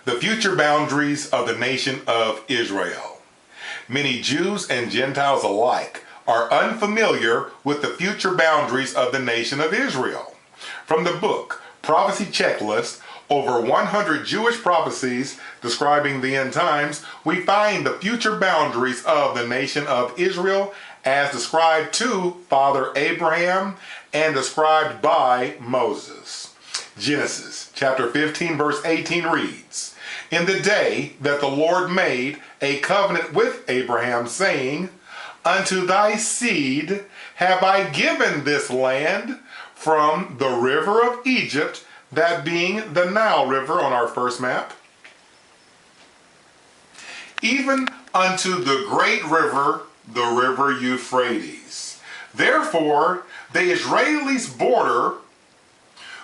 The future boundaries of the nation of Israel. Many Jews and Gentiles alike are unfamiliar with the future boundaries of the nation of Israel. From the book Prophecy Checklist, over 100 Jewish prophecies describing the end times, we find the future boundaries of the nation of Israel as described to Father Abraham and described by Moses. Genesis chapter 15 verse 18 reads, "In the day that the Lord made a covenant with Abraham, saying, Unto thy seed have I given this land from the river of Egypt," that being the Nile River on our first map, "even unto the great river, the river Euphrates. Therefore, the Israelis' border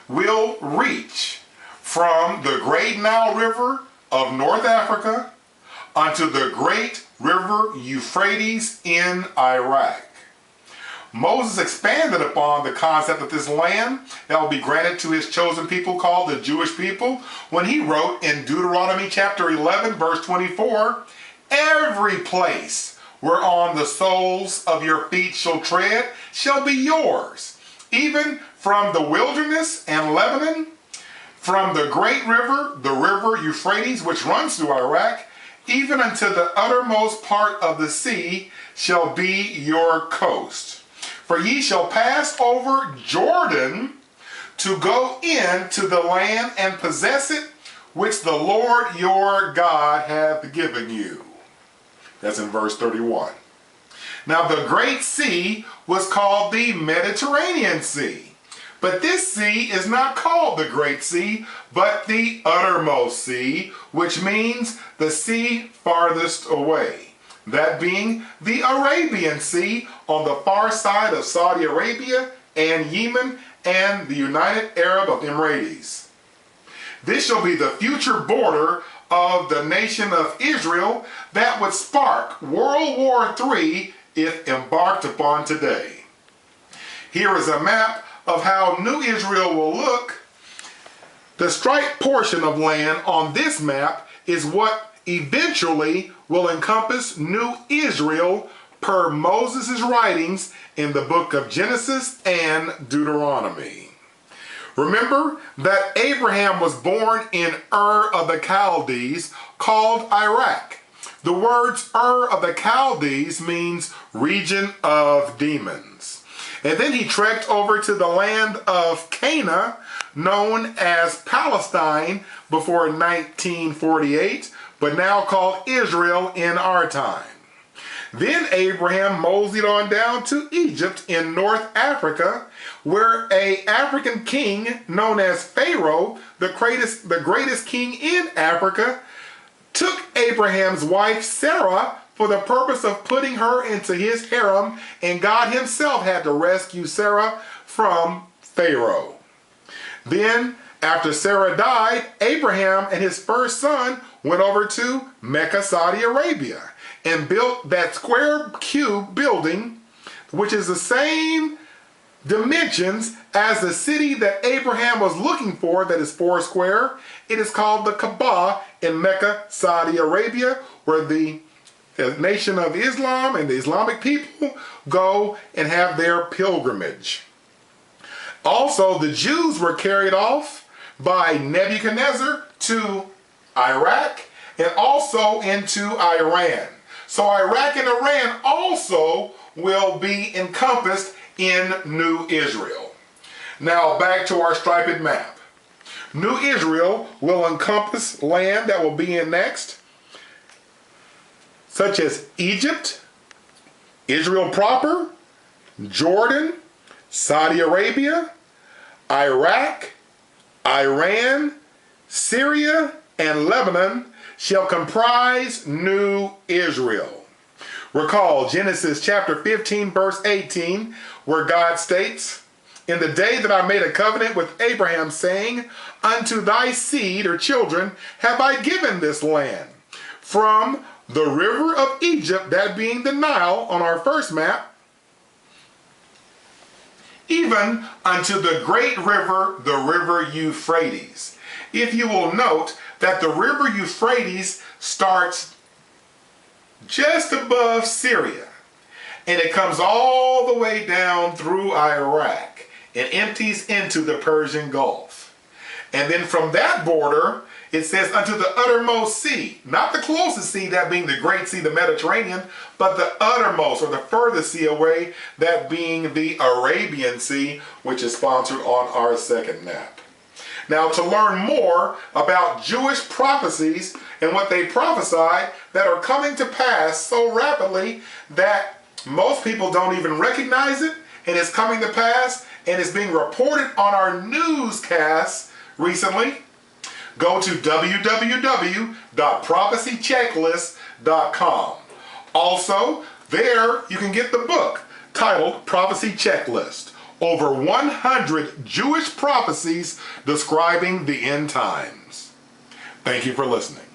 will reach from the great Nile River of North Africa unto the great river Euphrates in Iraq." Moses expanded upon the concept of this land that will be granted to his chosen people called the Jewish people when he wrote in Deuteronomy chapter 11 verse 24, "Every place whereon the soles of your feet shall tread shall be yours, even from the wilderness and Lebanon, from the great river, the river Euphrates, which runs through Iraq, even unto the uttermost part of the sea shall be your coast. For ye shall pass over Jordan to go into the land and possess it, which the Lord your God hath given you." That's in verse 31. Now the great sea was called the Mediterranean Sea. But this sea is not called the Great Sea, but the uttermost sea, which means the sea farthest away. That being the Arabian Sea on the far side of Saudi Arabia and Yemen and the United Arab Emirates. This shall be the future border of the nation of Israel that would spark World War III if embarked upon today. Here is a map of how New Israel will look. The striped portion of land on this map is what eventually will encompass New Israel per Moses' writings in the book of Genesis and Deuteronomy. Remember that Abraham was born in Ur of the Chaldees, called Iraq. The words Ur of the Chaldees means region of demons. And then he trekked over to the land of Canaan, known as Palestine before 1948, but now called Israel in our time. Then Abraham moseyed on down to Egypt in North Africa, where an African king known as Pharaoh, the greatest king in Africa, took Abraham's wife Sarah for the purpose of putting her into his harem, and God himself had to rescue Sarah from Pharaoh. Then, after Sarah died, Abraham and his first son went over to Mecca, Saudi Arabia, and built that square cube building, which is the same dimensions as the city that Abraham was looking for, that is 4 square. It is called the Kaaba in Mecca, Saudi Arabia, where the nation of Islam and the Islamic people go and have their pilgrimage. Also, the Jews were carried off by Nebuchadnezzar to Iraq and also into Iran. So Iraq and Iran also will be encompassed in New Israel. Now back to our striped map. New Israel will encompass land that will be in next, such as Egypt, Israel proper, Jordan, Saudi Arabia, Iraq, Iran, Syria, and Lebanon shall comprise New Israel. Recall Genesis chapter 15 verse 18, where God states, "In the day that I made a covenant with Abraham, saying, Unto thy seed," or children, "have I given this land, from the river of Egypt," that being the Nile on our first map, "even unto the great river, the river Euphrates." If you will note that the river Euphrates starts just above Syria, and it comes all the way down through Iraq and empties into the Persian Gulf. And then from that border, it says unto the uttermost sea, not the closest sea, that being the Great Sea, the Mediterranean, but the uttermost or the furthest sea away, that being the Arabian Sea, which is sponsored on our second map. Now, to learn more about Jewish prophecies and what they prophesied that are coming to pass so rapidly that most people don't even recognize it, and it's coming to pass, and it's being reported on our newscasts recently, go to www.prophecychecklist.com. Also, there you can get the book titled Prophecy Checklist. Over 100 Jewish prophecies describing the end times. Thank you for listening.